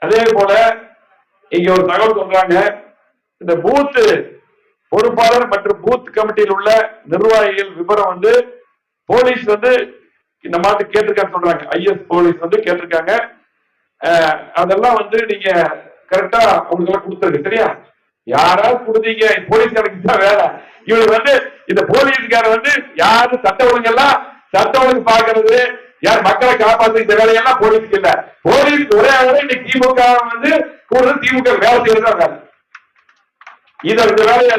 அதே போல இங்க ஒரு தகவல் சொல்றாங்க, இந்த பூத் பொறுப்பாளர் மற்றும் பூத் கமிட்டியில் உள்ள நிர்வாகிகள் விவரம் வந்து போலீஸ் வந்து இந்த மாதிரி கேட்டிருக்காங்க சொல்றாங்க. ஐஎஸ் போலீஸ் வந்து கேட்டிருக்காங்க. அதெல்லாம் வந்து நீங்க கரெக்டா அவங்களுக்கு எல்லாம் கொடுத்துருக்கு. சரியா? யாராவது கொடுத்தீங்க, போலீஸ்காரருக்கு தான் வேலை. இவர் வந்து இந்த போலீஸ்கார வந்து யாரு சட்ட ஒழுங்கெல்லாம் சட்ட ஒழுங்கு பாக்குறது, யார் மக்களை காப்பாற்ற இந்த வேலையெல்லாம் போலீஸ்க்கு இல்ல. போலீஸ் ஒரே ஆளு இன்னைக்கு திமுக வந்து கூட திமுக வேலை செய்யறதா வேலை. இந்த வேலையா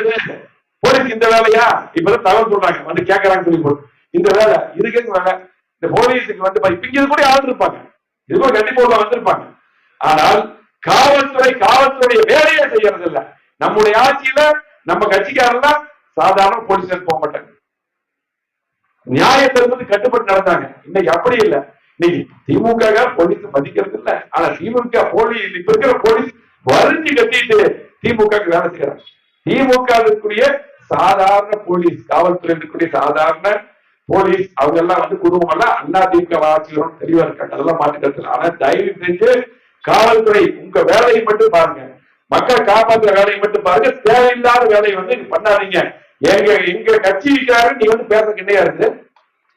போலீஸ் இந்த வேலையா? இப்பதான் தகவல் சொல்றாங்க வந்து கேட்கறாங்க சொல்லி போட்டு இந்த வேலை இதுக்கு வேலை. இந்த போலீஸுக்கு வந்து இங்க கூட ஆள் இருப்பாங்க, இது கூட கண்டிப்பா வந்திருப்பாங்க. ஆனால் காவல்துறை வேலையை செய்யறது இல்ல. நம்முடைய ஆட்சியில நம்ம கட்சிக்காரெல்லாம் சாதாரண போலீஸ் போக மாட்டாங்க, நியாயத்திற்கு கட்டுப்பட்டு நடந்தாங்க. இன்னைக்கு அப்படி இல்லை. இன்னைக்கு திமுக போலீஸ் மதிக்கிறது இல்ல. ஆனா திமுக போலீஸ் இப்ப இருக்கிற போலீஸ் வரிஞ்சு கட்டிட்டு திமுக வேலை செய்யறாங்க. திமுக சாதாரண போலீஸ், காவல்துறை இருக்கக்கூடிய சாதாரண போலீஸ் அவங்க எல்லாம் வந்து குடும்பம் எல்லாம் அண்ணா திமுக ஆட்சியோட தெளிவா இருக்காங்க. அதெல்லாம் மாட்டுக்கிறது. ஆனா தயவு செஞ்சு காவல்துறை உங்க வேலையை மட்டும் பாருங்க, மக்களை காப்பாற்றுற வேலையை மட்டும் பாருங்க. தேவையில்லாத வேலையை வந்து பண்ணாதீங்க. எங்க கட்சிக்காரு நீ வந்து பேச கிடையா இருக்கு,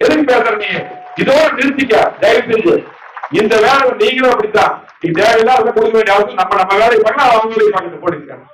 எதுக்கு பேசுற நீ? இதோட நிறுத்திக்க தயவு செஞ்சு. இந்த வேலை நீங்களும் அப்படித்தான். தேவையில்லாத கொடுக்க வேண்டிய அவசியம் நம்ம வேலையை பார்க்கலாம், அவங்க வேலையை பார்க்கணும் போலீஸ்காரன்.